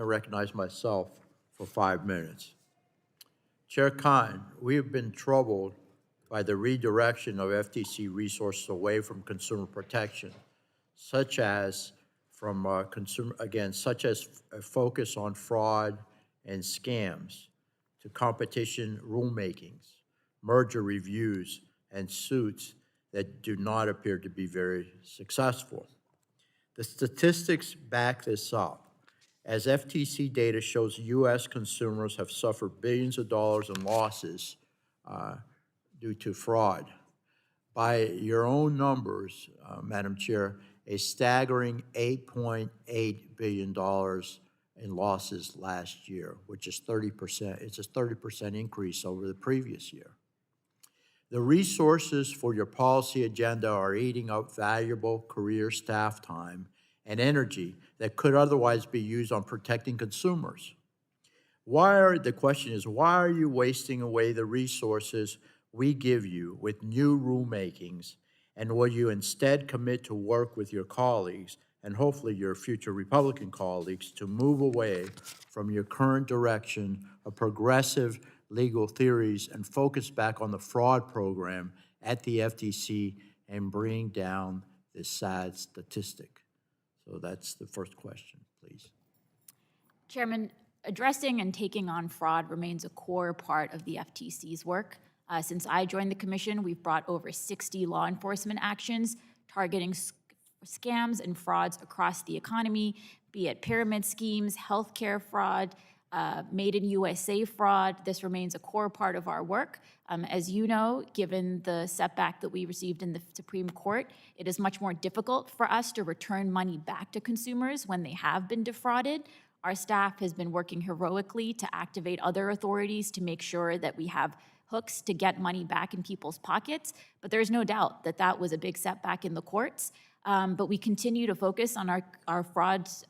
and recognize myself for 5 minutes. Chair Khan, we have been troubled by the redirection of FTC resources away from consumer protection, such as such as a focus on fraud and scams, to competition rulemakings, merger reviews, and suits that do not appear to be very successful. The statistics back this up. As FTC data shows, U.S. consumers have suffered billions of dollars in losses due to fraud. By your own numbers, Madam Chair, a staggering $8.8 billion in losses last year, which is 30%. It's a 30% increase over the previous year. The resources for your policy agenda are eating up valuable career staff time and energy that could otherwise be used on protecting consumers. The question is, why are you wasting away the resources we give you with new rulemakings, and will you instead commit to work with your colleagues, and hopefully your future Republican colleagues, to move away from your current direction of progressive legal theories and focus back on the fraud program at the FTC and bring down this sad statistic? So that's the first question, please. Chairman, addressing and taking on fraud remains a core part of the FTC's work. Since I joined the commission, we've brought over 60 law enforcement actions targeting scams and frauds across the economy, be it pyramid schemes, healthcare fraud, Made in USA fraud. This remains a core part of our work. As you know, given the setback that we received in the Supreme Court, it is much more difficult for us to return money back to consumers when they have been defrauded. Our staff has been working heroically to activate other authorities to make sure that we have hooks to get money back in people's pockets, but there's no doubt that that was a big setback in the courts. But we continue to focus on our frauds,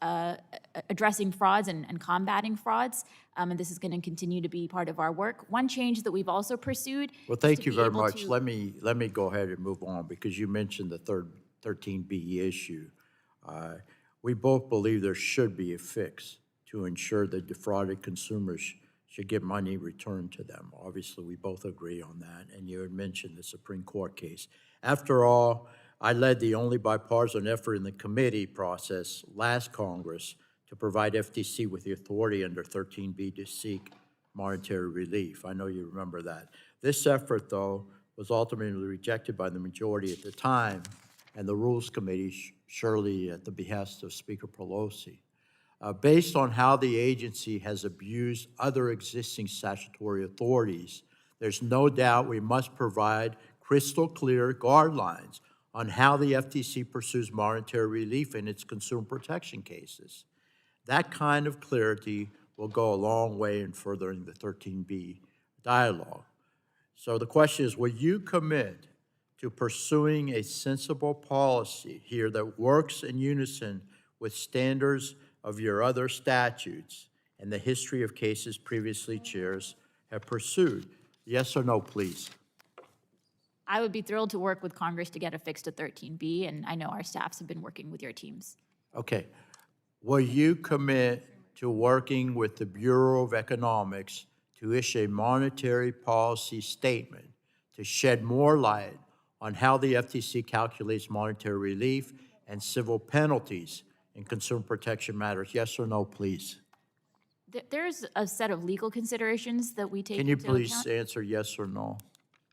addressing frauds and combating frauds, and this is going to continue to be part of our work. One change that we've also pursued. Well, thank you very much. Let me go ahead and move on, because you mentioned the 13B issue. We both believe there should be a fix to ensure that defrauded consumers should get money returned to them. Obviously, we both agree on that, and you had mentioned the Supreme Court case. After all, I led the only bipartisan effort in the committee process last Congress to provide FTC with the authority under 13B to seek monetary relief. I know you remember that. This effort, though, was ultimately rejected by the majority at the time, and the Rules Committee, surely at the behest of Speaker Pelosi. Based on how the agency has abused other existing statutory authorities, there's no doubt we must provide crystal clear guidelines on how the FTC pursues monetary relief in its consumer protection cases. That kind of clarity will go a long way in furthering the 13B dialogue. So the question is, will you commit to pursuing a sensible policy here that works in unison with standards of your other statutes and the history of cases previously chairs have pursued? Yes or no, please? I would be thrilled to work with Congress to get a fix to 13B, and I know our staffs have been working with your teams. Okay. Will you commit to working with the Bureau of Economics to issue a monetary policy statement to shed more light on how the FTC calculates monetary relief and civil penalties in consumer protection matters? Yes or no, please? There's a set of legal considerations that we take into account. Can you please answer yes or no?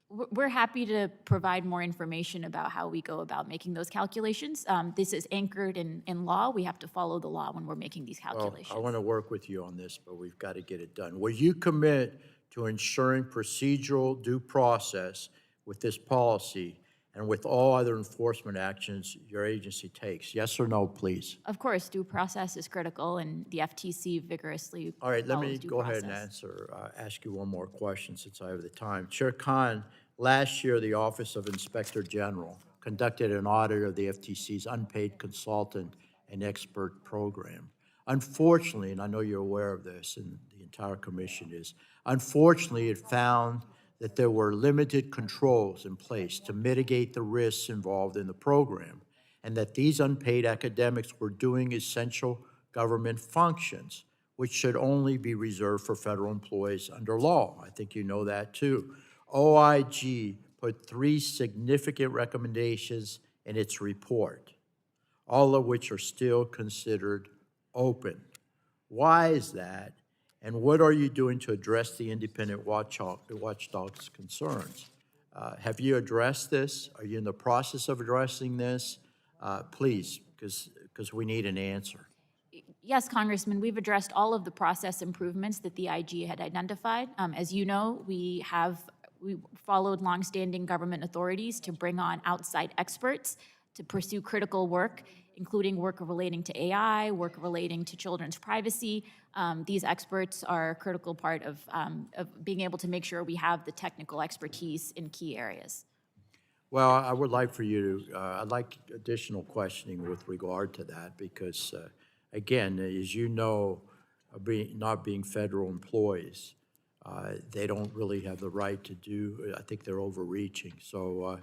We're happy to provide more information about how we go about making those calculations. This is anchored in law. We have to follow the law when we're making these calculations. Well, I want to work with you on this, but we've got to get it done. Will you commit to ensuring procedural due process with this policy and with all other enforcement actions your agency takes? Yes or no, please? Of course, due process is critical, and the FTC vigorously All right, let me follows due go ahead process. and ask you one more question since I have the time. Chair Khan, last year the Office of Inspector General conducted an audit of the FTC's unpaid consultant and expert program. Unfortunately, and I know you're aware of this and the entire commission is, unfortunately it found that there were limited controls in place to mitigate the risks involved in the program, and that these unpaid academics were doing essential government functions which should only be reserved for federal employees under law. I think you know that too. OIG put 3 significant recommendations in its report, all of which are still considered open. Why is that? And what are you doing to address the independent watchdog's concerns? Have you addressed this? Are you in the process of addressing this? Please, because we need an answer. Yes, Congressman, we've addressed all of the process improvements that the IG had identified. As you know, we followed longstanding government authorities to bring on outside experts to pursue critical work, including work relating to AI, work relating to children's privacy. These experts are a critical part of being able to make sure we have the technical expertise in key areas. Well, I would like for you to, I'd like additional questioning with regard to that because, again, as you know, not being federal employees, they don't really have the right to do, I think they're overreaching. So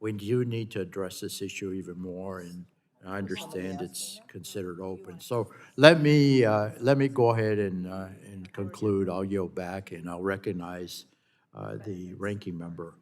we do need to address this issue even more, and I understand it's considered open. So let me go ahead and conclude. I'll yield back, and I'll recognize the ranking member.